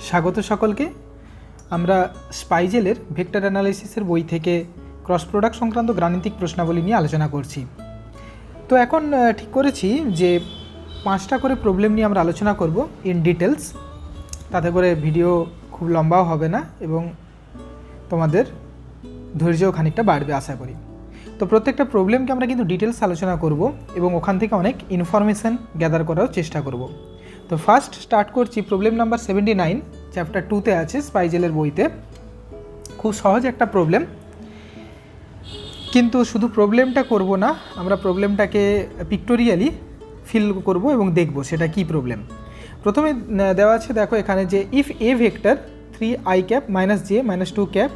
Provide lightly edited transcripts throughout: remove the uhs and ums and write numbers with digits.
স্বাগত সকলকে। আমরা স্পাইজেলের ভেক্টর অ্যানালাইসিসের বই থেকে ক্রস প্রোডাক্ট সংক্রান্ত গাণিতিক প্রশ্নাবলী নিয়ে আলোচনা করছি। তো এখন ঠিক করেছি যে 5টা করে প্রবলেম নিয়ে আমরা আলোচনা করব ইন ডিটেলস, তাতে করে ভিডিও খুব লম্বাও হবে না এবং তোমাদের ধৈর্যও খানিকটা বাড়বে আশা করি। তো প্রত্যেকটা প্রবলেমকে আমরা কিন্তু ডিটেলস আলোচনা করব এবং ওখান থেকে অনেক ইনফরমেশান গ্যাদার করার চেষ্টা করব। তো ফার্স্ট স্টার্ট করছি প্রবলেম নাম্বার 79, চ্যাপ্টার 2তে আছে স্পাইজেলের বইতে। খুব সহজ একটা প্রবলেম, কিন্তু শুধু প্রবলেমটা করব না, আমরা প্রবলেমটাকে পিক্টোরিয়ালি ফিল করব এবং দেখব সেটা কি প্রবলেম। প্রথমে দেওয়া আছে, দেখো এখানে যে if A vector 3i cap minus J minus 2 cap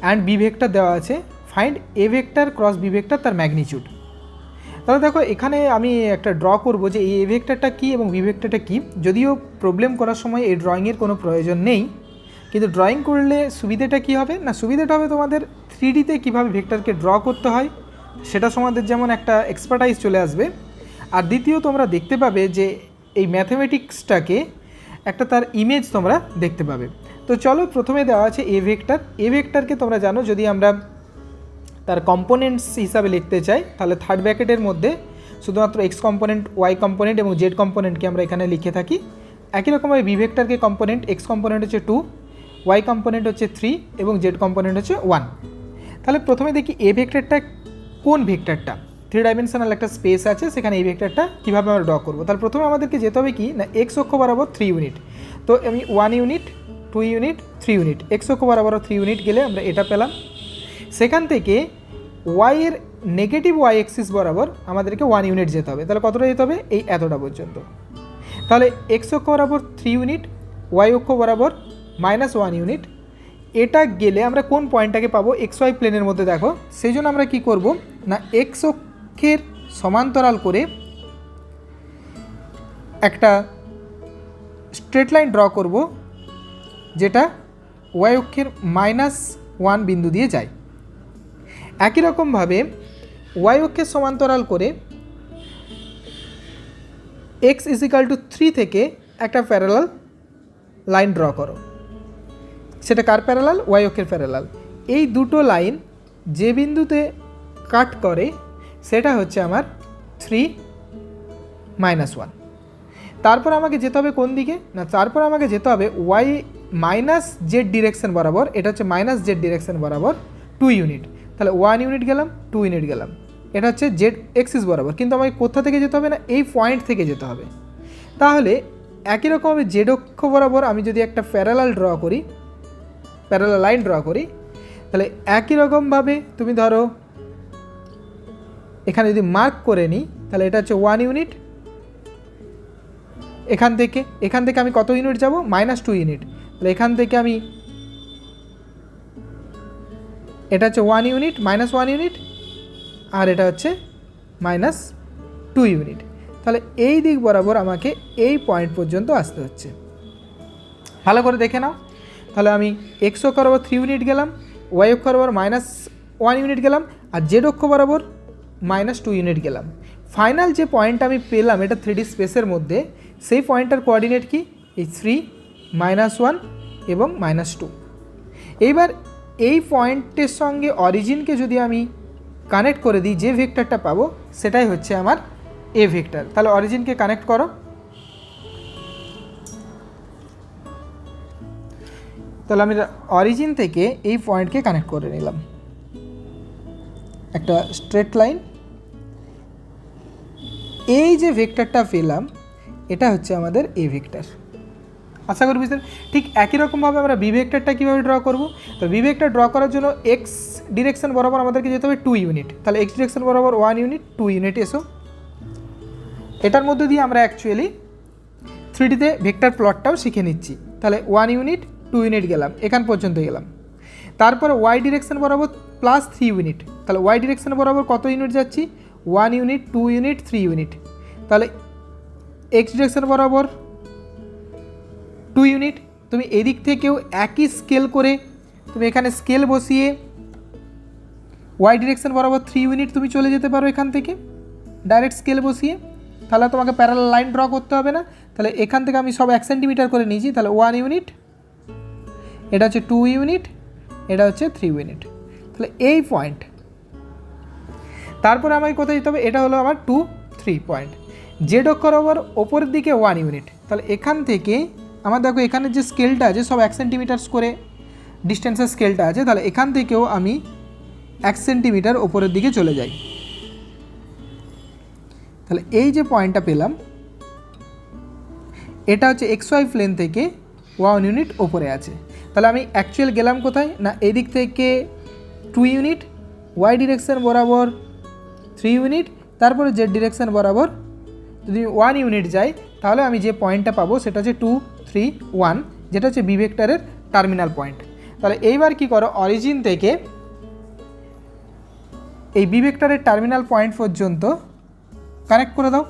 and B vector দেওয়া আছে, find A vector cross B vector তার ম্যাগনিচিউড। তাহলে দেখো এখানে আমি একটা ড্র করব যে এই এ ভেক্টরটা কী এবং বি ভেক্টরটা কী। যদিও প্রবলেম করার সময় এই ড্রয়িংয়ের কোনো প্রয়োজন নেই, কিন্তু ড্রয়িং করলে সুবিধাটা কী হবে না, সুবিধাটা হবে তোমাদের 3Dতে কীভাবে ভেক্টরকে ড্র করতে হয় সেটা তোমাদের যেমন একটা এক্সপার্টাইজ চলে আসবে, আর দ্বিতীয় তোমরা দেখতে পাবে যে এই ম্যাথমেটিক্সটাকে একটা তার ইমেজ তোমরা দেখতে পাবে। তো চলো, প্রথমে দেওয়া আছে এ ভেক্টর। এ ভেক্টরকে তোমরা জানো, যদি আমরা তার কম্পোনেন্টস হিসাবে লিখতে চাই তাহলে থার্ড ব্র্যাকেটের মধ্যে শুধুমাত্র এক্স কম্পোনেন্ট, ওয়াই কম্পোনেন্ট এবং জেড কম্পোনেন্টকে আমরা এখানে লিখে থাকি। একই রকমভাবে বি ভেক্টরকে কম্পোনেন্ট, এক্স কম্পোনেন্ট হচ্ছে 2, ওয়াই কম্পোনেন্ট হচ্ছে 3 এবং জেড কম্পোনেন্ট হচ্ছে 1। তাহলে প্রথমে দেখি এ ভেক্টরটা কোন ভেক্টরটা, 3 ডাইমেনশনাল একটা স্পেস আছে, সেখানে এই ভেক্টরটা কীভাবে আমরা ড্র করবো। তাহলে প্রথমে আমাদেরকে যেতে হবে কি না, এক্স অক্ষ বরাবর 3 ইউনিট। তো আমি 1 ইউনিট, 2 ইউনিট, 3 ইউনিট, এক্স অক্ষ বরাবর 3 ইউনিট গেলে আমরা এটা পেলাম। সেখান থেকে ওয়াইয়ের নেগেটিভ ওয়াই এক্সিস বরাবর আমাদেরকে 1 ইউনিট যেতে হবে। তাহলে কতটা যেতে হবে, এই এতটা পর্যন্ত। তাহলে এক্স অক্ষ বরাবর 3 ইউনিট, ওয়াই অক্ষ বরাবর -1 ইউনিট। এটা গেলে আমরা কোন পয়েন্টটাকে পাবো, এক্স ওয়াই প্লেনের মধ্যে। দেখো সেই জন্য আমরা কি করব না, এক্স অক্ষের সমান্তরাল করে একটা স্ট্রেট লাইন ড্র করব, যেটা ওয়াই অক্ষের -1 বিন্দু দিয়ে যায়। একই রকমভাবে ওয়াই অক্ষের সমান্তরাল করে এক্স ইজিক্যাল টু 3 থেকে একটা প্যারালাল লাইন ড্র করো। সেটা কার প্যারালাল, ওয়াই অক্ষের প্যারালাল। এই দুটো লাইন যে বিন্দুতে কাট করে সেটা হচ্ছে আমার 3 -1। তারপর আমাকে যেতে হবে কোন দিকে না, তারপর আমাকে যেতে হবে ওয়াই মাইনাস জেড ডিরেকশন বরাবর, এটা হচ্ছে মাইনাস জেড ডিরেকশন বরাবর 2 ইউনিট। তাহলে 1 ইউনিট গেলাম, 2 ইউনিট গেলাম, এটা হচ্ছে জেড এক্সিস বরাবর। কিন্তু আমাকে কোথা থেকে যেতে হবে না, এই পয়েন্ট থেকে যেতে হবে। তাহলে একই রকমভাবে জেড অক্ষ বরাবর আমি যদি একটা প্যারালাল লাইন ড্র করি, তাহলে একই রকমভাবে তুমি ধরো এখানে যদি মার্ক করে নিই, তাহলে এটা হচ্ছে 1 ইউনিট। এখান থেকে আমি কত ইউনিট যাব, -2 ইউনিট। তাহলে এখান থেকে আমি, এটা হচ্ছে 1 ইউনিট, -1 ইউনিট, আর এটা হচ্ছে -2 ইউনিট। তাহলে এই দিক বরাবর আমাকে এই পয়েন্ট পর্যন্ত আসতে হচ্ছে। ভালো করে দেখে নাও। তাহলে আমি এক্স অক্ষ বরাবর 3 ইউনিট গেলাম, ওয়াই অক্ষ বরাবর -1 ইউনিট গেলাম, আর জেড অক্ষ বরাবর -2 ইউনিট গেলাম। ফাইনাল যে পয়েন্ট আমি পেলাম এটা 3D স্পেসের মধ্যে, সেই পয়েন্টটার কোঅর্ডিনেট কি, এই 3, -1 এবং -2। এইবার এই পয়েন্টের সঙ্গে অরিজিনকে যদি আমি কানেক্ট করে দিই, যে ভেক্টরটা পাবো সেটাই হচ্ছে আমার এ ভেক্টর। তাহলে অরিজিনকে কানেক্ট করো। তাহলে আমি অরিজিন থেকে এই পয়েন্টকে কানেক্ট করে নিলাম, একটা স্ট্রেট লাইন। এই যে ভেক্টরটা পেলাম এটা হচ্ছে আমাদের এ ভেক্টর। আশা করি বুঝতে। ঠিক একই রকমভাবে আমরা বি ভেক্টরটা কীভাবে ড্র করব, তো বি ভেক্টর ড্র করার জন্য এক্স ডিরেকশন বরাবর আমাদেরকে যেতে হবে 2 ইউনিট। তাহলে এক্স ডিরেকশন বরাবর 1 ইউনিট, 2 ইউনিট এসো। এটার মধ্যে দিয়ে আমরা অ্যাকচুয়ালি 3Dতে ভেক্টর প্লটটাও শিখে নিচ্ছি। তাহলে 1 ইউনিট, 2 ইউনিট গেলাম, এখান পর্যন্ত গেলাম। তারপরে ওয়াই ডিরেকশন বরাবর +3 ইউনিট। তাহলে ওয়াই ডিরেকশন বরাবর কত ইউনিট যাচ্ছি, 1 ইউনিট, 2 ইউনিট, 3 ইউনিট। তাহলে এক্স ডিরেকশন বরাবর 2 ইউনিট। তুমি এদিক থেকেও একই স্কেল করে তুমি এখানে স্কেল বসিয়ে ওয়াই ডিরেকশন বরাবর 3 ইউনিট তুমি চলে যেতে পারো এখান থেকে ডাইরেক্ট স্কেল বসিয়ে। তাহলে তোমাকে প্যারালাল লাইন ড্র করতে হবে না। তাহলে এখান থেকে আমি সব 1 সেন্টিমিটার করে নিয়েছি, তাহলে 1 ইউনিট, এটা হচ্ছে 2 ইউনিট, এটা হচ্ছে 3 ইউনিট। তাহলে এই পয়েন্ট, তারপরে আমাকে কোথায় যেতে হবে, এটা হলো আমার 2, 3 পয়েন্ট। জেড অক্ষর ওভার ওপরের দিকে 1 ইউনিট। তাহলে এখান থেকে আমার দেখো এখানে যে স্কেলটা আছে সব 1 সেন্টিমিটার করে ডিস্টেন্সের স্কেলটা আছে, তাহলে এখান থেকেও আমি 1 সেন্টিমিটার ওপরের দিকে চলে যাই। তাহলে এই যে পয়েন্টটা পেলাম, এটা হচ্ছে XY প্লেন থেকে 1 ইউনিট ওপরে আছে। তাহলে আমি অ্যাকচুয়াল গেলাম কোথায় না, এই দিক থেকে 2 ইউনিট, ওয়াই ডিরেকশন বরাবর 3 ইউনিট, তারপরে জেড ডিরেকশন বরাবর যদি 1 ইউনিট যাই, তাহলে আমি যে পয়েন্টটা পাবো সেটা হচ্ছে 2, 3, 1, যেটা হচ্ছে বি ভেক্টরের টার্মিনাল পয়েন্ট। তাহলে এইবার কি করো, অরিজিন থেকে এই বি ভেক্টরের টার্মিনাল পয়েন্ট পর্যন্ত কানেক্ট করে দাও।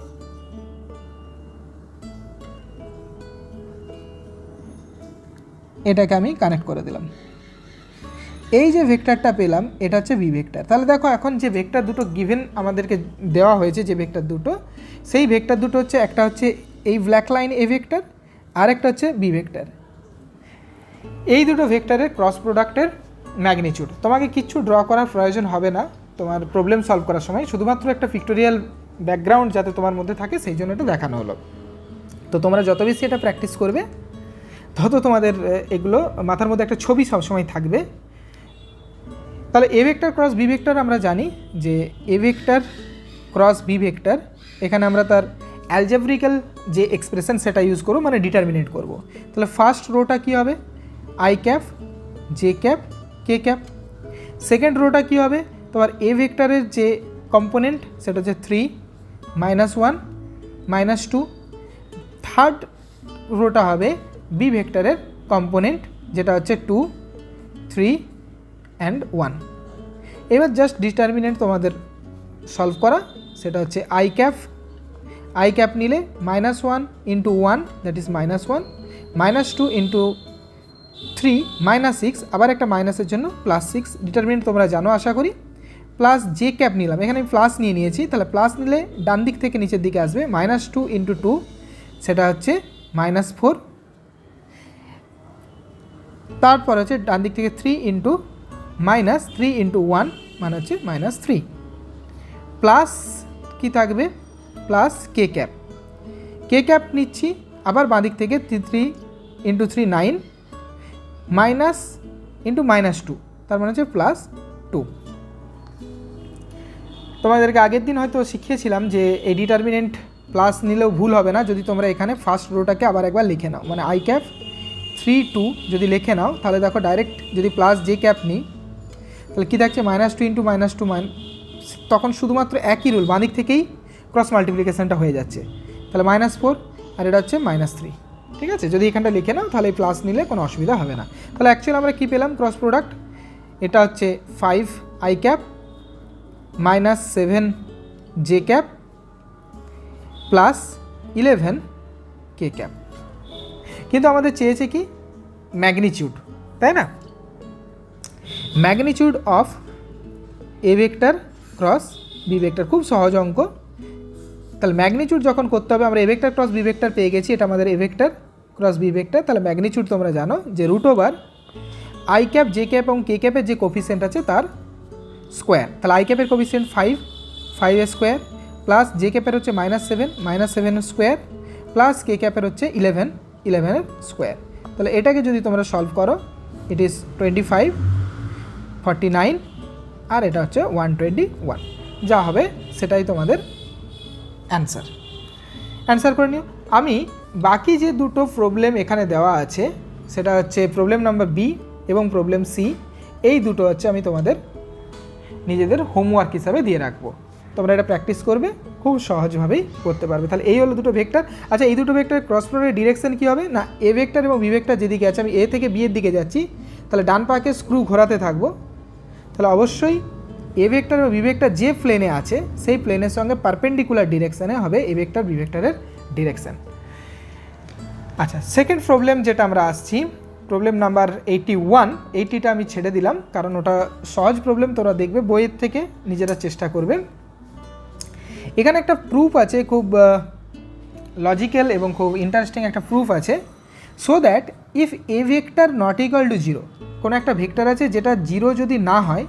এটাকে আমি কানেক্ট করে দিলাম। এই যে ভেক্টরটা পেলাম এটা হচ্ছে বি ভেক্টর। তাহলে দেখো এখন যে ভেক্টর দুটো গিভেন আমাদেরকে দেওয়া হয়েছে, যে ভেক্টর দুটো, সেই ভেক্টর দুটো হচ্ছে, একটা হচ্ছে এই ব্ল্যাক লাইন এ ভেক্টর, আর একটা হচ্ছে বি ভেক্টর। এই দুটো ভেক্টরের ক্রস প্রোডাক্টের ম্যাগনিটিউড। তোমাকে কিচ্ছু ড্র করার প্রয়োজন হবে না তোমার প্রবলেম সলভ করার সময়, শুধুমাত্র একটা পিক্টোরিয়াল ব্যাকগ্রাউন্ড যাতে তোমার মধ্যে থাকে সেই জন্য এটা দেখানো হলো। তো তোমরা যত বেশি এটা প্র্যাকটিস করবে তত তোমাদের এগুলো মাথার মধ্যে একটা ছবি সবসময় থাকবে। তাহলে A vector cross B vector আমরা জানি যে A vector cross B vector, এখানে আমরা তার অ্যালজেব্রিক্যাল যে এক্সপ্রেশন সেটা ইউজ করব, মানে ডিটারমিনেট করব। তাহলে ফার্স্ট রোটা কী হবে, I cap, J cap, K cap. Second রোটা কী হবে, তোমার এ ভেক্টরের যে কম্পোনেন্ট সেটা হচ্ছে 3, -1, -2। থার্ড রোটা হবে বি ভেক্টরের কম্পোনেন্ট, যেটা হচ্ছে 2, 3 and 1। এবার জাস্ট ডিটারমিনেন্ট তোমাদের সলভ করা, সেটা হচ্ছে আই ক্যাপ নিলে -1 × 1 দ্যাট ইজ -1, -2 × 3 -6, আবার একটা মাইনাসের জন্য +6। ডিটারমিনেন্ট তোমরা জানো আশা করি। প্লাস জে ক্যাপ নিলাম, এখানে আমি প্লাস নিয়ে নিয়েছি, তাহলে প্লাস নিলে ডান দিক থেকে নিচের দিকে আসবে, -2 × 2 সেটা হচ্ছে -4, তারপর হচ্ছে ডান দিক থেকে 3 × -1 মানে হচ্ছে -3, প্লাস কি থাকবে, প্লাস কে ক্যাপ নিচ্ছি, আবার বাঁ দিক থেকে 3 × 3 9, মাইনাস ইন্টু -2 তার মানে হচ্ছে +2। তোমাদেরকে আগের দিন হয়তো শিখিয়েছিলাম যে এই ডিটারমিনেন্ট প্লাস নিলেও ভুল হবে না যদি তোমরা এখানে ফার্স্ট রোটাকে আবার একবার লিখে নাও, মানে আই ক্যাপ 3, 2 যদি লিখে নাও, তাহলে দেখো ডাইরেক্ট যদি প্লাস জে ক্যাপ নিই তাহলে কী থাকছে, -2 × -2 তখন শুধুমাত্র একই রুল, বাঁ দিক থেকেই ক্রস মাল্টিপ্লিকেশনটা হয়ে যাচ্ছে, তাহলে -4 আর এটা হচ্ছে -3। ঠিক আছে, যদি এখানটা লিখে নাও তাহলে প্লাস নিলে কোনো অসুবিধা হবে না। তাহলে অ্যাকচুয়ালি আমরা কী পেলাম ক্রস প্রোডাক্ট, এটা হচ্ছে 5 I cap -7 J cap +11 K cap. কিন্তু আমাদের চেয়েছে কি ম্যাগনিটিউড, তাই না? Magnitude of A vector cross B vector, খুব সহজ অঙ্ক। তাহলে ম্যাগনিটিউড যখন করতে হবে, আমরা A vector cross B vector পেয়ে গেছি, এটা আমাদের A vector cross B vector. তাহলে ম্যাগনিটিউড তোমরা জানো যে √ওভার আই ক্যাপ, জে ক্যাপ এবং কে ক্যাপের যে কোফিসিয়েন্ট আছে তার স্কোয়ার। তাহলে আই ক্যাপের কোফিসিয়েন্ট 5 এর স্কোয়ার, প্লাস জে ক্যাপের হচ্ছে -7 এর স্কোয়ার, প্লাস কে ক্যাপের হচ্ছে 11 এর স্কোয়ার। তাহলে এটাকে যদি তোমরা সলভ করো, ইট ইজ 25, 49 আর এটা হচ্ছে 121, যা হবে সেটাই তোমাদের অ্যান্সার করে নিও। আমি বাকি যে দুটো প্রবলেম এখানে দেওয়া আছে সেটা হচ্ছে প্রবলেম নাম্বার বি এবং প্রবলেম সি, এই দুটো হচ্ছে আমি তোমাদের নিজেদের হোমওয়ার্ক হিসাবে দিয়ে রাখবো। তোমরা এটা প্র্যাকটিস করবে, খুব সহজভাবেই করতে পারবে। তাহলে এই হলো দুটো ভেক্টর। আচ্ছা, এই দুটো ভেক্টরের ক্রস প্রোডাক্টের ডিরেকশন কী হবে না, এ ভেক্টর এবং বি ভেক্টর যেদিকে আছে, আমি এ থেকে বি এর দিকে যাচ্ছি, তাহলে ডান পাকে স্ক্রু ঘোরাতে থাকবো। তাহলে অবশ্যই এ ভেক্টর এবং বি ভেক্টর যে প্লেনে আছে সেই প্লেনের সঙ্গে পারপেন্ডিকুলার ডিরেকশানে হবে এ ভেক্টর বি ভেক্টরের ডিরেকশান। আচ্ছা, সেকেন্ড প্রবলেম যেটা আমরা আসছি, প্রবলেম নাম্বার 81, 80টা আমি ছেড়ে দিলাম কারণ ওটা সহজ প্রবলেম, তোরা দেখবে বইয়ের থেকে নিজেরা চেষ্টা করবে। এখানে একটা প্রুফ আছে খুব লজিক্যাল এবং খুব ইন্টারেস্টিং একটা প্রুফ আছে। So that if A vector not equal to zero, কোনো একটা ভেক্টর আছে যেটা জিরো যদি না হয়,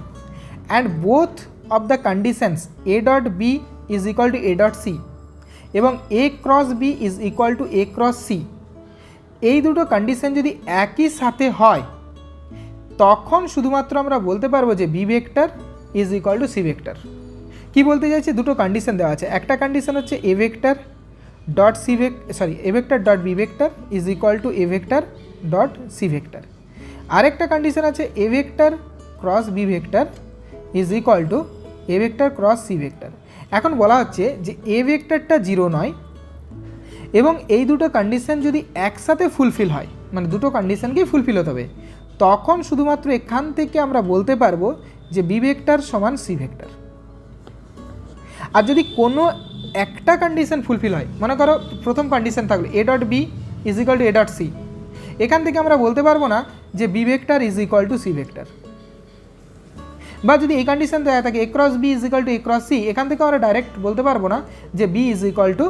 and both of the conditions A dot B is equal to A dot C এবং A cross B is equal to A cross C, এই দুটো কন্ডিশন যদি একই সাথে হয় তখন শুধুমাত্র আমরা বলতে পারবো যে B vector is equal to C vector. কী বলতে চাইছি, দুটো কন্ডিশন দেওয়া আছে। একটা কন্ডিশন হচ্ছে A vector dot C A vector dot B vector is equal to A vector dot C vector. আরেকটা কন্ডিশন আছে A vector cross B vector is equal to A vector cross C vector. এখন বলা হচ্ছে যে এ ভেক্টরটা zero নয় এবং এই দুটো কন্ডিশন যদি একসাথে ফুলফিল হয়, মানে দুটো কন্ডিশনকেই ফুলফিল হতে হবে, তখন শুধুমাত্র এখান থেকে আমরা বলতে পারবো যে বি ভেক্টর সমান সি ভেক্টর। আর যদি কোনো একটা কন্ডিশন ফুলফিল হয়, মনে করো প্রথম কন্ডিশন থাকলো A dot B is equal to A dot C, এখান থেকে আমরা বলতে পারবো না যে B vector is equal to C vector. বা যদি এই কন্ডিশন দেওয়া থাকে A cross B is equal to A cross C, এখান থেকে আমরা ডাইরেক্ট বলতে পারবো না যে B is equal to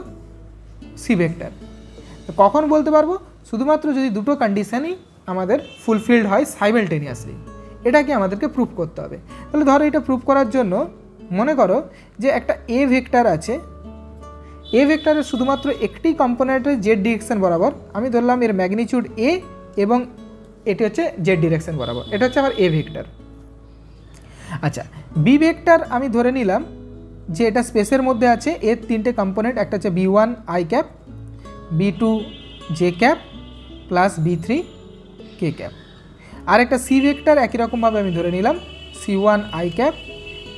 C vector. কখন বলতে পারবো, শুধুমাত্র যদি দুটো কন্ডিশনই আমাদের ফুলফিলড হয় সাইমেলটেনিয়াসলি। এটাকে আমাদেরকে প্রুভ করতে হবে। তাহলে ধরো এটা প্রুভ করার জন্য মনে করো যে একটা এ ভেক্টর আছে, এ ভেক্টরের শুধুমাত্র একটি কম্পোনেন্টের জেড ডিরেকশন বরাবর, আমি ধরলাম এর ম্যাগনিটিউড এ এবং এটি হচ্ছে জেড ডিরেকশন বরাবর, এটা হচ্ছে আমার এ ভেক্টর। আচ্ছা, বি ভেক্টর আমি ধরে নিলাম যে এটা স্পেসের মধ্যে আছে, এর তিনটে কম্পোনেন্ট, একটা হচ্ছে বি1 আই ক্যাপ, বি2 জে ক্যাপ প্লাস বি3 কে ক্যাপ। আর একটা সি ভেক্টর একই রকমভাবে আমি ধরে নিলাম সি1 আই ক্যাপ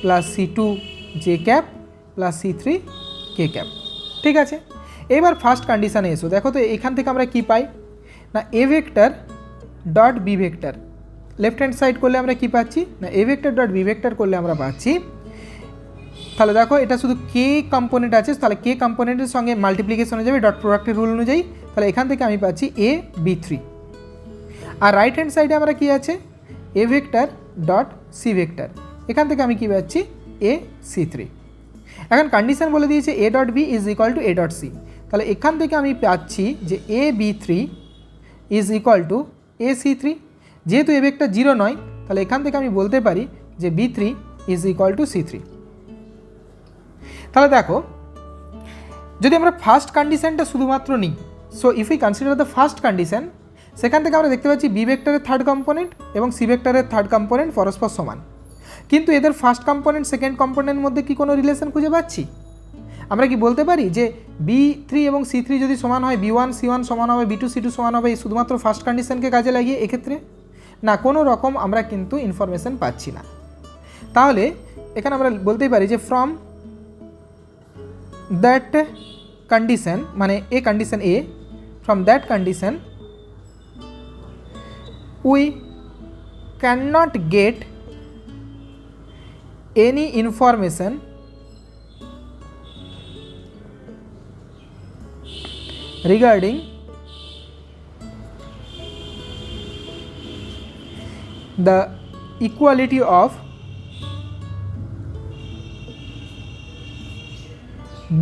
প্লাস সি2 জে ক্যাপ প্লাস সি3 কে ক্যাপ। ঠিক আছে, এবার ফার্স্ট কন্ডিশানে এসো। দেখো তো এখান থেকে আমরা কি পাই না, A vector dot B vector left hand side করলে আমরা কি পাচ্ছি না, A vector dot B vector করলে আমরা পাচ্ছি, তাহলে দেখো এটা শুধু কে কম্পোনেন্ট আছে, তাহলে কে কম্পোনেন্টের সঙ্গে মাল্টিপ্লিকেশন হয়ে যাবে ডট প্রোডাক্টের রুল অনুযায়ী। তাহলে এখান থেকে আমি পাচ্ছি এ বি3। আর রাইট হ্যান্ড সাইডে আমরা কি আছে, A vector dot C vector, এখান থেকে আমি কি পাচ্ছি এ সি3। এখন কন্ডিশন বলে দিয়েছে A dot B is equal to A dot C, তাহলে এখান থেকে আমি পাচ্ছি যে এ বি3 ইজ ইকুয়াল টু এ সি3। যেহেতু এ ভেক্টর জিরো নয়, তাহলে এখান থেকে আমি বলতে পারি যে বি3 ইজ ইকুয়াল টু সি3। তাহলে দেখো যদি আমরা ফার্স্ট কন্ডিশনটা শুধুমাত্র নিই, so if you consider the first condition, সেখান থেকে আমরা দেখতে পাচ্ছি বি ভেক্টরের থার্ড কম্পোনেন্ট এবং সি ভেক্টরের থার্ড কম্পোনেন্ট পরস্পর সমান, কিন্তু এদের ফার্স্ট কম্পোনেন্ট সেকেন্ড কম্পোনেন্টের মধ্যে কি কোনো রিলেশন খুঁজে পাচ্ছি? আমরা কি বলতে পারি যে বি3 এবং সি3 যদি সমান হয় বি1 সি1 সমান হবে, বি2 সি2 সমান হবে, এই শুধুমাত্র ফার্স্ট কন্ডিশনকে কাজে লাগিয়ে? এক্ষেত্রে না, কোনো রকম আমরা কিন্তু ইনফরমেশন পাচ্ছি না। তাহলে এখানে আমরা বলতেই পারি যে ফ্রম দ্যাট কন্ডিশন, মানে এ কন্ডিশন এ, from that condition we can not get any information regarding the equality of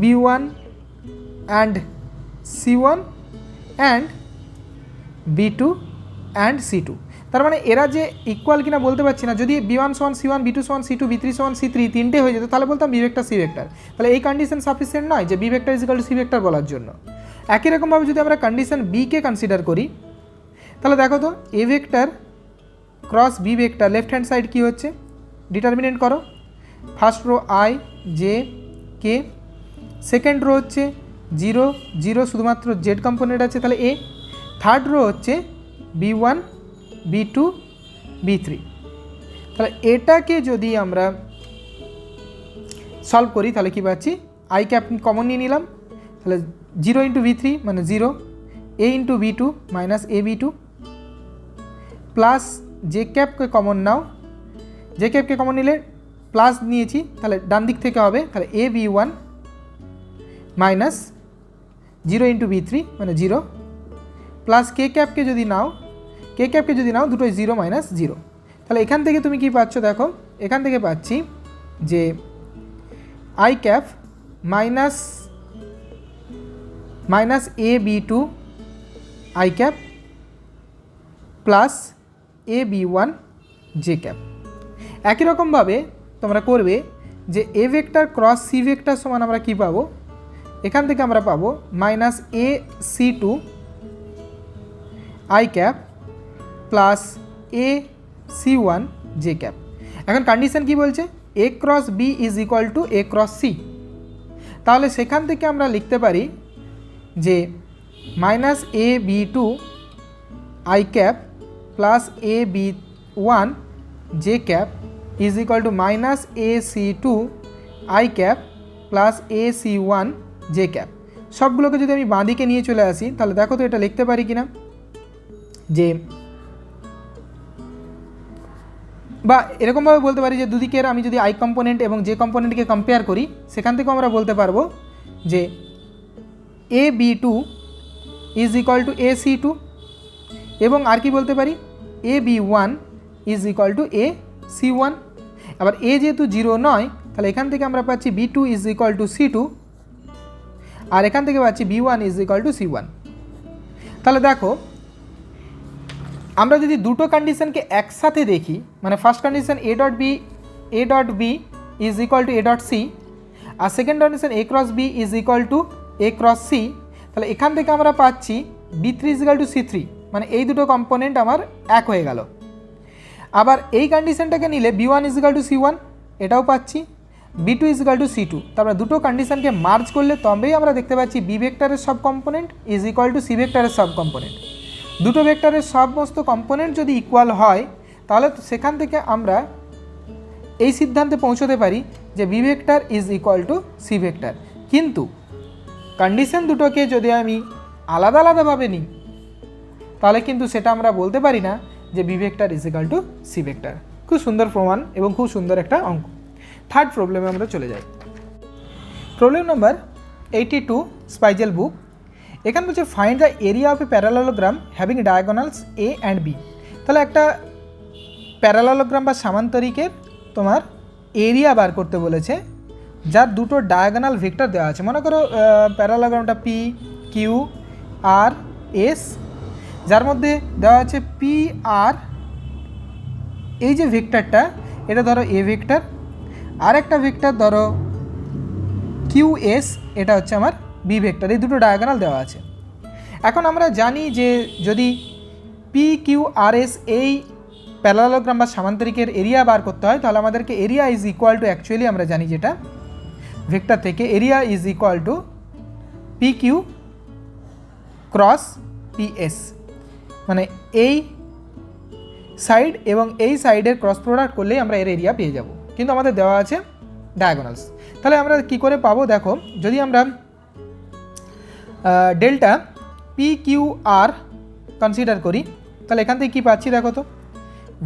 B1 and C1 and B2 and C2। তার মানে এরা যে ইকুয়াল কিনা বলতে পারছি না। যদি বি1 সমান সি1, বি2 সমান সি2, বি3 সমান সি3 তিনটে হয়ে যেত, তাহলে বলতাম বি ভেক্টর সি ভেক্টর। তাহলে এই কন্ডিশন সাফিসিয়েন্ট নয় যে B vector is equal to C vector বলার জন্য। একই রকমভাবে যদি আমরা কন্ডিশন বিকে কনসিডার করি, তাহলে দেখো তো A vector cross B vector left hand side কী হচ্ছে, ডিটারমিনেন্ট করো। First row I J K, second row হচ্ছে 0 0 শুধুমাত্র জেড কম্পোনেন্ট আছে, তাহলে এ। থার্ড রো হচ্ছে বি1 বি2 বি3। তাহলে এটাকে যদি আমরা সলভ করি তাহলে কী পাচ্ছি, আই ক্যাপ কমন নিয়ে নিলাম, তাহলে 0 ইন্টু বি3 মানে 0, এ ইন্টু বি2 মাইনাস এ বি2 প্লাস জে ক্যাপকে কমন নাও, জে ক্যাপকে কমন নিলে প্লাস নিয়েছি, তাহলে ডান দিক থেকে হবে, তাহলে এ বি1 মাইনাস 0 ইন্টু বি3 মানে 0 প্লাস কে ক্যাপকে যদি নাও, কে ক্যাপকে যদি নাও দুটোই 0 মাইনাস 0। তাহলে এখান থেকে তুমি কি পাচ্ছ, দেখো এখান থেকে পাচ্ছি যে I cap minus minus A B two I cap plus A B one J cap. একই রকমভাবে তোমরা করবে যে A vector cross C vector সমান আমরা কী পাবো, এখান থেকে আমরা পাবো minus A C two I cap plus A C one J cap. এখন কন্ডিশন কি বলছে, A cross B is equal to A cross C. তাহলে সেখান থেকে আমরা লিখতে পারি যে minus A B two I cap plus A B one J cap is equal to minus A C two I cap plus A C one J cap. সবগুলোকে যদি আমি বাঁ দিকে নিয়ে চলে আসি তাহলে দেখো তো এটা লিখতে পারি কিনা, যে বা এরকমভাবে বলতে পারি যে দুদিকের আমি যদি আই কম্পোনেন্ট এবং জে কম্পোনেন্টকে কম্পেয়ার করি সেখান থেকেও আমরা বলতে পারবো যে A B two is equal to A C two, এবং আর কি বলতে পারি A B one is equal to A C one. আবার এ যেহেতু জিরো নয় তাহলে এখান থেকে আমরা পাচ্ছি B two is equal to C two, আর এখান থেকে পাচ্ছি B one is equal to C one. তাহলে দেখো আমরা যদি দুটো কন্ডিশনকে একসাথে দেখি, মানে first condition A dot B is equal to A dot C, আর second condition A cross B is equal to A cross C, তাহলে এখান থেকে আমরা পাচ্ছি B three is equal to C three, মানে এই দুটো কম্পোনেন্ট আমার এক হয়ে গেল। আবার এই কন্ডিশনটাকে নিলে B one is equal to C one, এটাও পাচ্ছি, B two is equal to C two. তারপরে দুটো কন্ডিশনকে মার্জ করলে তবেই আমরা দেখতে পাচ্ছি বি ভেক্টরের সব component is equal to C ভেক্টরের সব কম্পোনেন্ট। দুটো ভেক্টরের সমস্ত কম্পোনেন্ট যদি ইকুয়াল হয় তাহলে সেখান থেকে আমরা এই সিদ্ধান্তে পৌঁছতে পারি যে B vector is equal to C vector. কিন্তু কন্ডিশন দুটোকে যদি আমি আলাদা আলাদাভাবে নিই তাহলে কিন্তু সেটা আমরা বলতে পারি না যে B vector is equal to C vector. খুব সুন্দর প্রমাণ এবং খুব সুন্দর একটা অঙ্ক। থার্ড প্রবলেমে আমরা চলে যাই। Problem number 82 Spiegel book. এখানে বলছে find the area of a parallelogram having diagonals A and B. তাহলে একটা প্যারালেলোগ্রাম বা সামান্তরিকের তোমার এরিয়া বার করতে বলেছে যার দুটো ডায়াগোনাল ভেক্টর দেওয়া আছে। মনে করো প্যারালেলোগ্রামটা পি কিউ আর এস, যার মধ্যে দেওয়া আছে পি আর, এই যে ভেক্টরটা এটা ধরো এ ভেক্টর, আর একটা ভেক্টর ধরো কিউ এস, এটা হচ্ছে আমার বি ভেক্টর। এই দুটো ডায়াগোনাল দেওয়া আছে। এখন আমরা জানি যে যদি পি কিউ আর এস এই প্যারালেলোগ্রাম বা সামান্তরিকের এরিয়া বার করতে হয় তাহলে আমাদেরকে area is equal to, actually আমরা জানি যেটা ভেক্টর থেকে, area is equal to P Q cross P S, মানে এই সাইড এবং এই সাইডের ক্রস প্রোডাক্ট করলেই আমরা এর এরিয়া পেয়ে যাব। কিন্তু আমাদের দেওয়া আছে ডায়াগোনালস। তাহলে আমরা কি করে পাবো, দেখো যদি আমরা delta P Q R consider করি তাহলে এখান থেকে কী পাচ্ছি দেখো তো,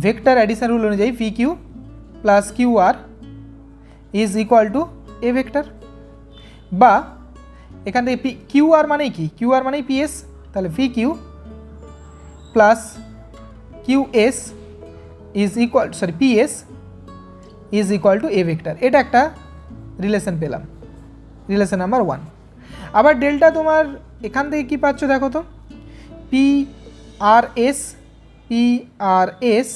ভেক্টর অ্যাডিশন রুল অনুযায়ী P Q plus Q R is equal to A vector, বা এখান থেকে পি কিউ আর মানেই কি, কিউ আর মানেই পিএস, তাহলে P Q plus Q S is equal PS is equal to A vector. এটা একটা রিলেশন পেলাম, রিলেশন নাম্বার 1। আবার ডেল্টা তোমার এখান থেকে কী পাচ্ছ দেখো তো, পি আর এস,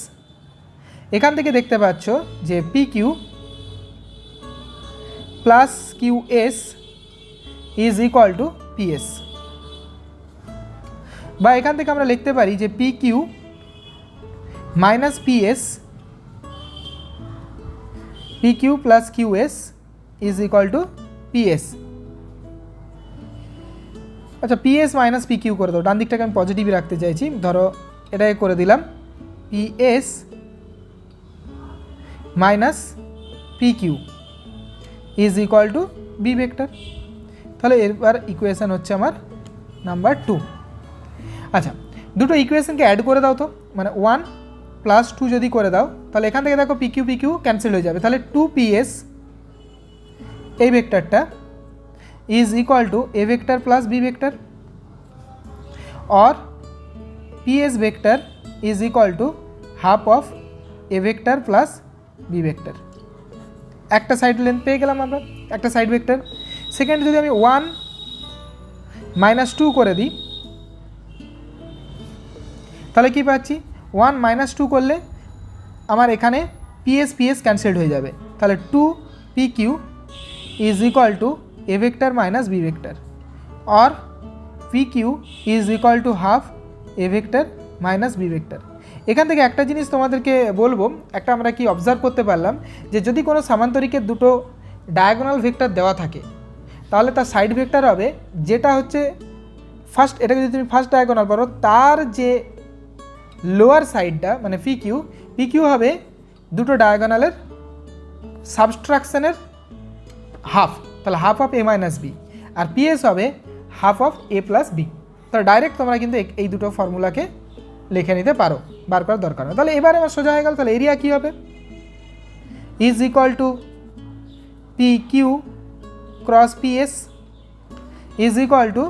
এখান থেকে দেখতে পাচ্ছ যে P Q plus Q S is equal to PS, বা এখান থেকে আমরা লিখতে পারি যে P Q minus PS, P Q plus Q S is equal to PS. আচ্ছা, পিএস মাইনাস পি কিউ করে দাও, ডান দিকটাকে আমি পজিটিভই রাখতে চাইছি, ধরো এটাকে করে দিলাম PS minus P Q is equal to B vector. তাহলে এরপর ইকুয়েশান হচ্ছে আমার নাম্বার 2। আচ্ছা, দুটো ইকুয়েশনকে অ্যাড করে দাও তো, মানে 1 প্লাস 2 যদি করে দাও তাহলে এখান থেকে দেখো পি কিউ ক্যান্সেল হয়ে যাবে, তাহলে 2ps এই ভেক্টরটা is equal to A vector plus B vector, और ps vector is equal to half of A vector plus B vector. একটা সাইড লেন্থ পেয়ে গেলাম আমরা, একটা সাইড ভেক্টর। সেকেন্ড যদি আমি 1 -2 করে দিই, তাহলে কি পাচ্ছি 1 -2 করলে আমার এখানে PS ক্যান্সেলড হয়ে যাবে, তাহলে 2PQ is equal two A vector minus B vector, or PQ is equal to half A vector minus B vector. এখান থেকে একটা জিনিস তোমাদেরকে বলবো, একটা আমরা কি অবজার্ভ করতে পারলাম যে যদি কোনো সামান্তরিকের দুটো ডায়াগোনাল ভেক্টর দেওয়া থাকে তাহলে তার সাইড ভেক্টর হবে যেটা হচ্ছে ফার্স্ট, এটাকে যদি তুমি ফার্স্ট ডায়াগোনাল পারো তার যে লোয়ার সাইডটা মানে PQ হবে দুটো ডায়াগোনালের সাবস্ট্রাকশনের হাফ, তাহলে half of A minus B, আর PS হবে half of A plus B. তাহলে ডাইরেক্ট তোমরা কিন্তু এই দুটো ফর্মুলাকে লিখে নিতে পারো, বার করার দরকার নেই। তাহলে এবারে আমার সোজা হয়ে গেল, তাহলে এরিয়া কী হবে is equal two PQ cross PS is equal to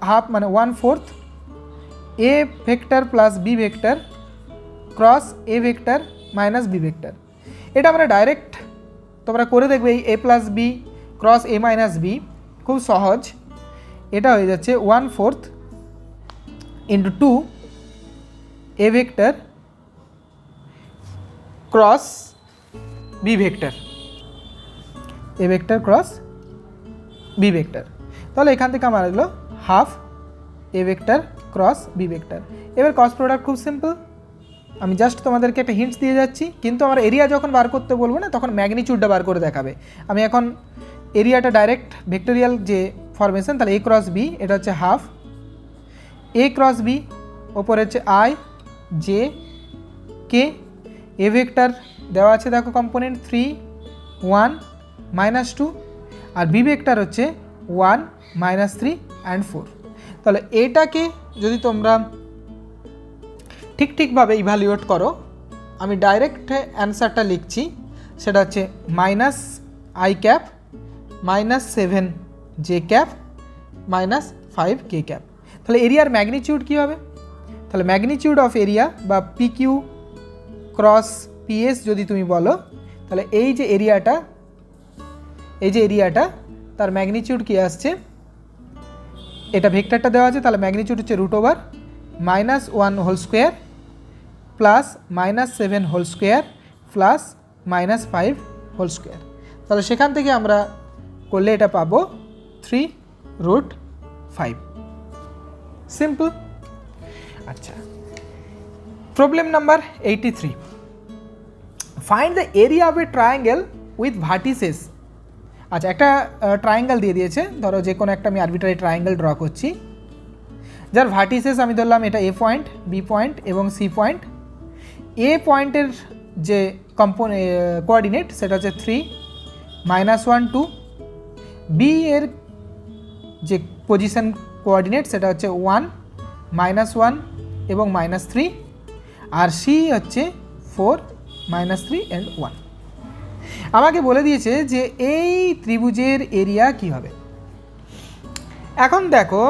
half মানে 1/4 A vector plus B vector cross A vector minus B vector. এটা আমরা ডাইরেক্ট তোমরা করে দেখবে এই A plus B cross A minus B, খুব সহজ। এটা হয়ে যাচ্ছে 1/4 into 2 A vector cross B vector, A vector cross B vector. তাহলে এখান থেকে আমার এলো half A vector cross B vector. এবার ক্রস প্রোডাক্ট খুব সিম্পল, আমি জাস্ট তোমাদেরকে একটা হিন্টস দিয়ে যাচ্ছি, কিন্তু আমার এরিয়া যখন বার করতে বলবো না তখন ম্যাগনিচিউডটা বার করে দেখাবে। আমি এখন এরিয়াটা ডাইরেক্ট ভেক্টোরিয়াল যে ফরমেশন, তাহলে A ক্রস B এটা হচ্ছে হাফ A ক্রস B, ওপরে হচ্ছে I J K, A vector দেওয়া আছে দেখো কম্পোনেন্ট 3 1 -2, আর B ভেক্টর হচ্ছে 1 -3 অ্যান্ড 4। তাহলে এটাকে যদি তোমরা ঠিকভাবে ইভ্যালুয়েট করো, আমি ডাইরেক্ট অ্যান্সারটা লিখছি, সেটা হচ্ছে -I cap -7 J cap -5 K cap. তাহলে এরিয়ার ম্যাগনিচিউড কী হবে, তাহলে ম্যাগনিচিউড অফ এরিয়া বা PQ ক্রস PS যদি তুমি বলো, তাহলে এই যে এরিয়াটা তার ম্যাগনিচিউড কী আসছে, এটা ভেক্টরটা দেওয়া আছে, তাহলে ম্যাগনিচিউড হচ্ছে √1 whole square plus -7 whole square plus -5 whole square. তাহলে সেখান থেকে আমরা করলে এটা পাবো 3√5। সিম্পল। আচ্ছা, problem number 83, find the area of a triangle with vertices. আচ্ছা, একটা ট্রায়াঙ্গেল দিয়ে দিয়েছে, ধরো যে কোনো একটা আমি আরবিট্রারি ট্রায়াঙ্গেল ড্র করছি, যার ভার্টিসেস আমি ধরলাম এটা A পয়েন্ট, B পয়েন্ট এবং C পয়েন্ট। A পয়েন্টের যে কোঅর্ডিনেট সেটা হচ্ছে 3 -1 2, B এর যে পজিশন কোঅর্ডিনেট সেটা হচ্ছে 1 -1 এবং -3, আর C হচ্ছে 4 -3 and 1। আমাকে বলে দিয়েছে যে এই ত্রিভুজের এরিয়া কি হবে। এখন দেখো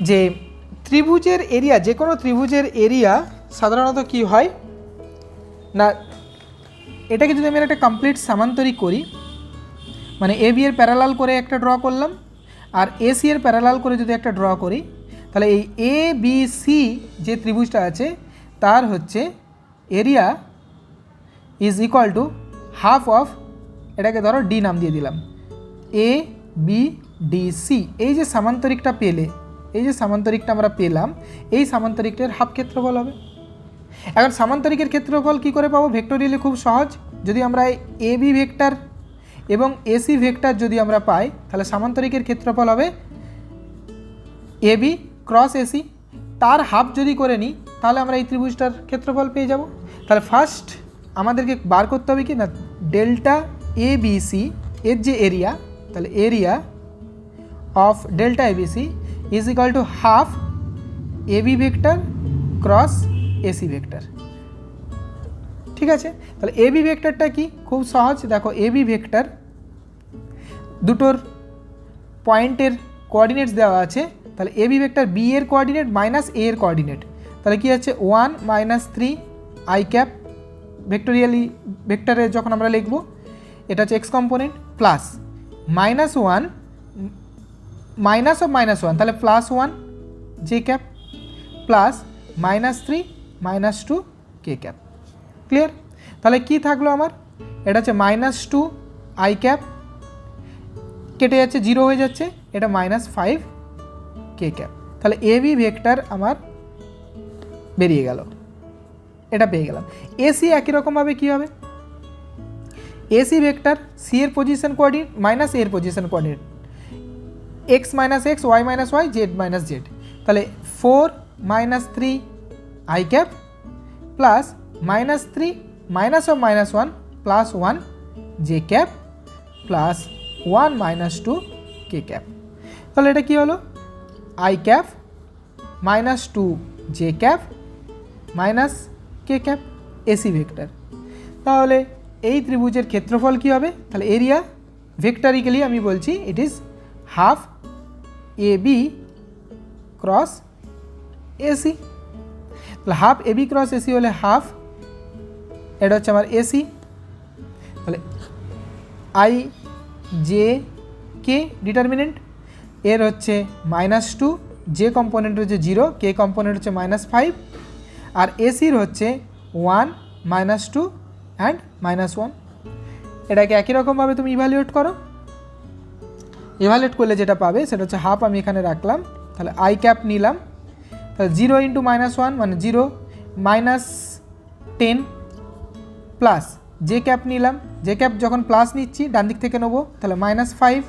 যে ত্রিভুজের এরিয়া, যে কোনো ত্রিভুজের এরিয়া সাধারণত কি হয় না, এটাকে যদি আমি একটা কমপ্লিট সামান্তরিক করি, মানে AB এর প্যারালাল করে একটা ড্র করলাম আর AC এর প্যারালাল করে যদি একটা ড্র করি, তাহলে এই ABC যে ত্রিভুজটা আছে তার হচ্ছে area is equal to half of, এটাকে ধরো D নাম দিয়ে দিলাম, ABDC। এই যে সামান্তরিকটা আমরা পেলাম, এই সামান্তরিকটার হাফ ক্ষেত্রফল হবে। এখন সামান্তরিকের ক্ষেত্রফল কি করে পাবো, ভেক্টোরিয়ালি খুব সহজ। যদি আমরা AB ভেক্টর এবং AC ভেক্টর যদি আমরা পাই, তাহলে সামান্তরিকের ক্ষেত্রফল হবে AB ক্রস AC, তার হাফ যদি করে নিই তাহলে আমরা এই ত্রিভুজটার ক্ষেত্রফল পেয়ে যাব। তাহলে ফার্স্ট আমাদেরকে বার করতে হবে কি না, ডেল্টা ABC এর যে এরিয়া, তাহলে area of delta ABC is equal to half AB vector cross AC vector. ঠিক আছে, তাহলে AB ভেক্টরটা কি, খুব সহজ। দেখো AB ভেক্টর দুটোর পয়েন্টের কোঅর্ডিনেটস দেওয়া আছে, তাহলে AB ভেক্টর B এর কোঅর্ডিনেট মাইনাস A এর কোঅর্ডিনেট, তাহলে কি আছে 1 -3 I ক্যাপ, ভেক্টোরিয়ালি ভেক্টরে যখন আমরা লিখব এটা হচ্ছে x component, plus -1 minus of -1 তাহলে +1 জে ক্যাপ প্লাস -3 -2 কে ক্যাপ। ক্লিয়ার? তাহলে কি থাকলো আমার, এটা হচ্ছে -2 আই ক্যাপ, কেটে যাচ্ছে 0 হয়ে যাচ্ছে, এটা -5 কে ক্যাপ। তাহলে এ বি ভেক্টর আমার বেরিয়ে গেল, এটা পেয়ে গেলাম। এসি একই রকমভাবে কী হবে, এসি ভেক্টর সি এর পজিশন কোঅর্ডিনেট মাইনাস এর position coordinate, x - x y - y z - z, তাহলে 4 - 3 I cap plus -3 minus of -1 +1 J cap plus 1 - 2 K cap. তাহলে এটা কী হলো, I cap -2 J cap minus K cap AC vector. তাহলে এই ত্রিভুজের ক্ষেত্রফল কী হবে, তাহলে এরিয়া ভেক্টরিক্যালি আমি বলছি it is half A B cross AC. তাহলে half A B cross AC হলে হাফ, এটা হচ্ছে আমার এসি। তাহলে আই জে কে ডিটারমিনেন্ট, এর হচ্ছে -2, যে কম্পোনেন্ট হচ্ছে 0, কে কম্পোনেন্ট হচ্ছে -5, আর এসির হচ্ছে 1 -2 অ্যান্ড -1। এটাকে একই রকমভাবে তুমি ইভ্যালুয়েট করো, ইভ্যালুয়েট করলে যেটা পাবে সেটা হচ্ছে হাফ আমি এখানে রাখলাম, তাহলে আই ক্যাপ নিলাম, তাহলে 0 × -1 মানে 0, -10 প্লাস জে ক্যাপ নিলাম, জে ক্যাপ যখন প্লাস নিচ্ছি ডান দিক থেকে নেবো, তাহলে -5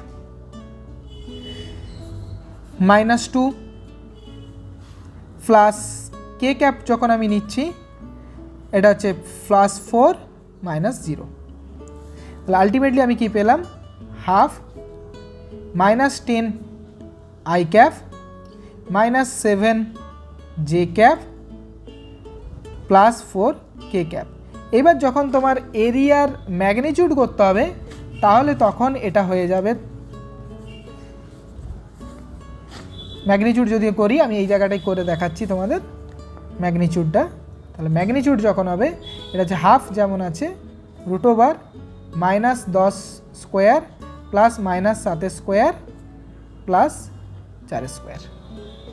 -2 প্লাস কে ক্যাপ যখন আমি নিচ্ছি এটা হচ্ছে +4 -0। তাহলে আলটিমেটলি আমি কি পেলাম, half -10 I cap -7 J cap +4 K cap. এবার যখন তোমার এরিয়ার ম্যাগনিটিউড করতে হবে তাহলে তখন এটা হয়ে যাবে, ম্যাগনিটিউড যদি করি আমি এই জায়গাটায় করে দেখাচ্ছি তোমাদের ম্যাগনিটিউডটা। তাহলে ম্যাগনিটিউড যখন হবে এটা হচ্ছে হাফ যেমন আছে √10² প্লাস -7² প্লাস 4²,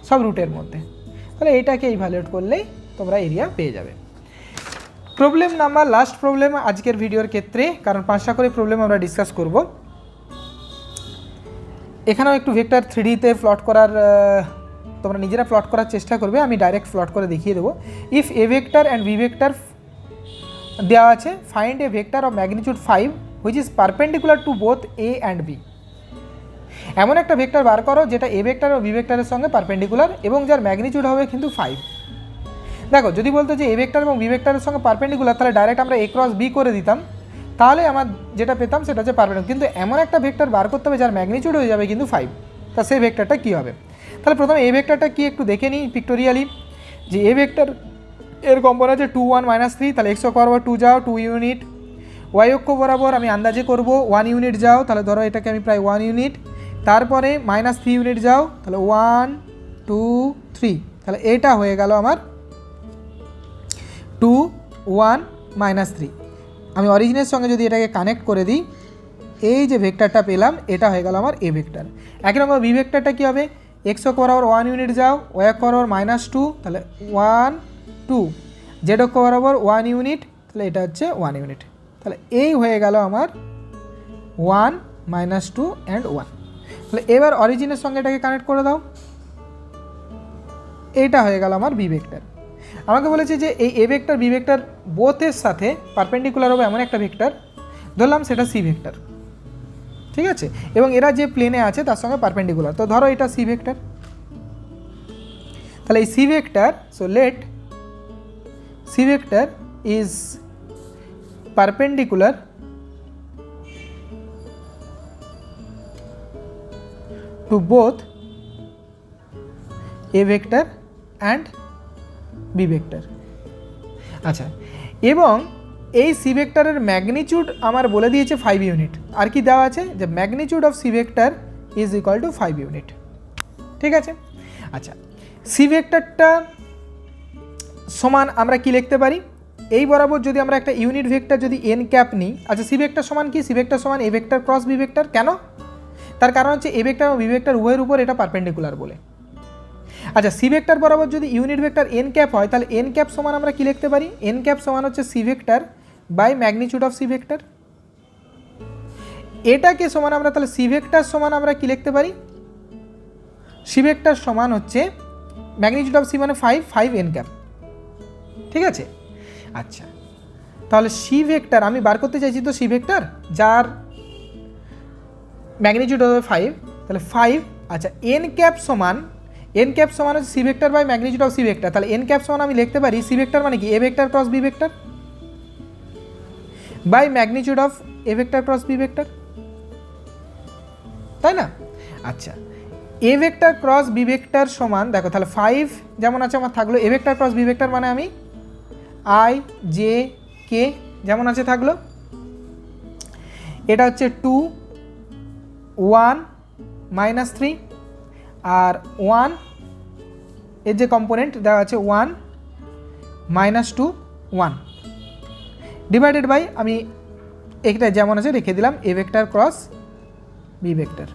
সব রুটের মধ্যে। তাহলে এইটাকে ইভ্যালুয়েট করলেই তোমরা এরিয়া পেয়ে যাবে। প্রবলেম নাম্বার লাস্ট প্রবলেম আজকের ভিডিওর ক্ষেত্রে, কারণ 5টা করে প্রবলেম আমরা ডিসকাস করব। এখানেও একটু ভেক্টর 3Dতে প্লট করার, তোমরা নিজেরা প্লট করার চেষ্টা করবে, আমি ডাইরেক্ট প্লট করে দেখিয়ে দেবো। If A vector and B vector দেওয়া আছে, find A vector of magnitude 5 which is perpendicular to both A and B. এমন একটা ভেক্টর বার করো যেটা এ ভেক্টর ও বি ভেক্টরের সঙ্গে পারপেন্ডিকুলার এবং যার ম্যাগনিটিউড হবে কিন্তু 5। দেখো যদি বলতো যে এ ভেক্টর এবং বি ভেক্টরের সঙ্গে পারপেন্ডিকুলার, তাহলে ডাইরেক্ট আমরা a ক্রস বি করে দিতাম, তাহলে আমার যেটা পেতাম সেটা হচ্ছে পারপেন্ডিকুলার। কিন্তু এমন একটা ভেক্টর বার করতে হবে যার ম্যাগনিটিউড হয়ে যাবে কিন্তু 5, তা সেই ভেক্টরটা কী হবে। তাহলে প্রথমে এ ভেক্টরটা কি একটু দেখে নিই পিক্টোরিয়ালি, যে এ ভেক্টর এর কম্পোনেন্ট আছে 2 1 -3, তাহলে x অক্ষ বরাবর 2 যাও 2 ইউনিট, y অক্ষ বরাবর আমি আন্দাজে করব 1 ইউনিট যাও, তাহলে ধরো এটাকে আমি প্রায় 1 ইউনিট, তারপরে -3 ইউনিট যাও, তাহলে 1 2 3, তাহলে এটা হয়ে গেল আমার 2 1 -3। আমি অরিজিনের সঙ্গে যদি এটাকে কানেক্ট করে দিই, এই যে ভেক্টরটা পেলাম এটা হয়ে গেল আমার এ ভেক্টর। একই রকম বি ভেক্টরটা কী হবে, এক্স অক্ষ বরাবর 1 ইউনিট যাও, ওয়াই অক্ষ বরাবর -2, তাহলে 1 2, জেড অক্ষ বরাবর 1 ইউনিট, তাহলে এটা হচ্ছে 1 ইউনিট। তাহলে এই হয়ে গেল আমার 1 -2 অ্যান্ড 1। তাহলে এবার অরিজিনের সঙ্গে এটাকে কানেক্ট করে দাও, এইটা হয়ে গেল আমার বি ভেক্টর। আমাকে বলেছে যে এই এ ভেক্টর বি ভেক্টর বোথের সাথে পারপেন্ডিকুলার হবে এমন একটা ভেক্টর, ধরলাম সেটা সি ভেক্টর, ঠিক আছে, এবং এরা যে প্লেনে আছে তার সঙ্গে পারপেন্ডিকুলার, তো ধরো এটা সি ভেক্টর। তাহলে এই C vector, so let C vector is perpendicular to both A vector and B vector. আচ্ছা, এবং এই সি ভেক্টরের ম্যাগনিটিউড আমার বলে দিয়েছে 5 ইউনিট, আর কি দেওয়া আছে যে magnitude of C vector is equal to 5 unit, ঠিক আছে। আচ্ছা, সি ভেক্টরটা সমান আমরা কি লিখতে পারি, এই বরাবর যদি আমরা একটা ইউনিট ভেক্টর যদি এন ক্যাপ নিই, আচ্ছা সি ভেক্টর সমান কি, সি ভেক্টর সমান A vector cross B vector. কেন, তার কারণ হচ্ছে এ ভেক্টর এবং বি ভেক্টর উভয়ের উপর এটা পারপেন্ডিকুলার বলে। আচ্ছা, সি ভেক্টর বরাবর যদি ইউনিট ভেক্টর এন ক্যাপ হয় তাহলে এন ক্যাপ সমান আমরা কি লিখতে পারি? এন ক্যাপ সমান হচ্ছে C vector by magnitude of C vector. এটাকে সমান আমরা তাহলে সি ভেক্টর সমান আমরা কি লিখতে পারি? সি ভেক্টর সমান হচ্ছে ম্যাগনিটিউড অফ সি মানে 5 এন ক্যাপ। ঠিক আছে, আচ্ছা তাহলে সি ভেক্টর আমি বার করতে চাইছি তো সি ভেক্টর যার ম্যাগনিটিউড হবে 5, তাহলে 5। আচ্ছা, এন ক্যাপ সমান হচ্ছে C vector by magnitude of C vector. তাহলে এন ক্যাপ সমান আমি লিখতে পারি সি ভেক্টর মানে কি A vector cross B vector by magnitude of A vector cross B vector, তাই না? আচ্ছা, A vector cross B vector সমান দেখো তাহলে 5 যেমন আছে আমার থাকলো, A vector cross B vector মানে আমি আই জে কে যেমন আছে থাকলো, এটা হচ্ছে 2 1 -3 আর 1 এর যে কম্পোনেন্ট দেওয়া আছে 1 -2 1 ডিভাইডেড বাই আমি এটা যেমন আছে রেখে দিলাম A vector cross B vector.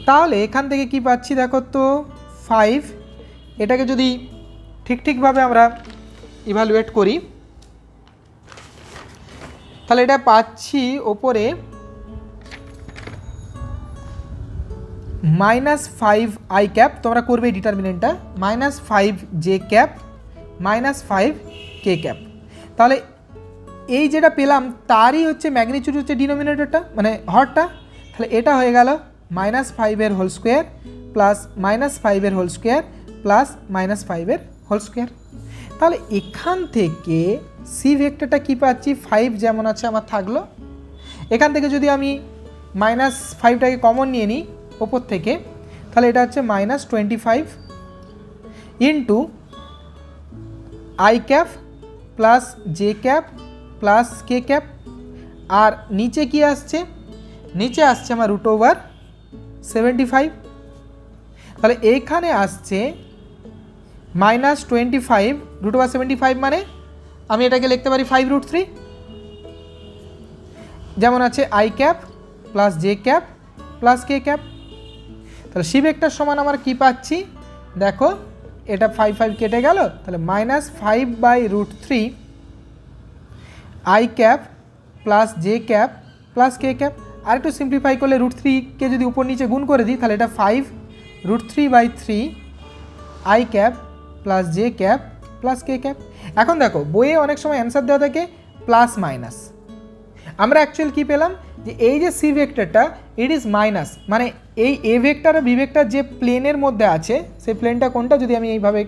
তাহলে এখান থেকে কি পাচ্ছি দেখো তো 5, এটাকে যদি ঠিকভাবে আমরা ইভালুয়েট করি তাহলে এটা পাচ্ছি ওপরে -5 আই ক্যাপ, তোমরা করবে এই ডিটারমিনেন্টটা, -5 জে ক্যাপ -5 কে ক্যাপ। তাহলে এই যেটা পেলাম তারই হচ্ছে ম্যাগনিটিউড হচ্ছে ডিনোমিনেটরটা মানে হরটা, তাহলে এটা হয়ে গেল -5 এর হোল স্কোয়ার প্লাস -5 এর হোল স্কোয়ার প্লাস -5 এর হোল স্কোয়ার। তাহলে এখান থেকে সি ভেক্টরটা কী পাচ্ছি 5 যেমন আছে আমার থাকলো, এখান থেকে যদি আমি -5টাকে কমন নিয়ে নিই ওপর থেকে তাহলে এটা হচ্ছে -25 into I cap plus J cap plus K cap, আর নিচে কি আসছে? নিচে আসছে আমার √75। তাহলে এইখানে আসছে -25 √75 মানে আমি এটাকে লিখতে পারি 5√3 যেমন আছে I cap plus J cap plus K cap. তাহলে সি ভেক্টর সমান আমার কি পাচ্ছি দেখো, এটা 5 কেটে গেল, তাহলে -5/√3 I cap plus J cap plus K cap. আর একটু সিম্পলিফাই করলে √3কে যদি উপর নিচে গুণ করে দিই তাহলে এটা 5√3/3 I cap plus J cap plus K cap. এখন দেখো বইয়ে অনেক সময় অ্যান্সার দেওয়া থাকে প্লাস মাইনাস, আমরা অ্যাকচুয়ালি কী পেলাম যে এই যে সি ভেক্টরটা ইট ইজ মাইনাস, মানে এই এ ভেক্টর আর বি ভেক্টর যে প্লেনের মধ্যে আছে সেই প্লেনটা কোনটা যদি আমি এইভাবে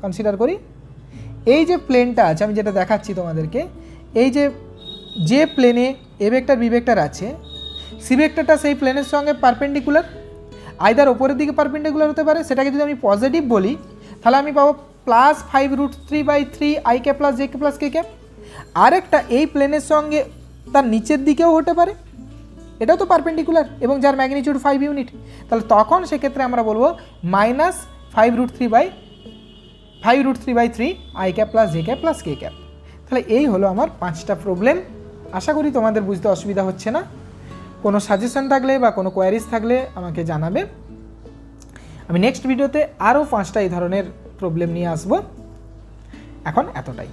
কনসিডার করি, এই যে প্লেনটা আছে আমি যেটা দেখাচ্ছি তোমাদেরকে, এই যে প্লেনে এ ভেক্টর বি ভেক্টর আছে সি ভেক্টরটা সেই প্লেনের সঙ্গে পারপেন্ডিকুলার, আইদার ওপরের দিকে পারপেন্ডিকুলার হতে পারে, সেটাকে যদি আমি পজিটিভ বলি তাহলে আমি পাবো +5√3/3 I cap plus J cap plus K cap. আরেকটা এই প্লেনের সঙ্গে তার নিচের দিকেও হতে পারে, এটাও তো পারপেন্ডিকুলার এবং যার ম্যাগনিটিউড 5 ইউনিট, তাহলে তখন সেক্ষেত্রে আমরা বলবো -5√3/3 I cap plus J cap plus K cap. তাহলে এই হলো আমার 5টা প্রবলেম। আশা করি তোমাদের বুঝতে অসুবিধা হচ্ছে না। কোনো সাজেশন থাকলে বা কোনো কোয়ারিজ থাকলে আমাকে জানাবে। আমি নেক্সট ভিডিওতে আরও 5টা এই ধরনের প্রবলেম নিয়ে আসবো। এখন এতটাই।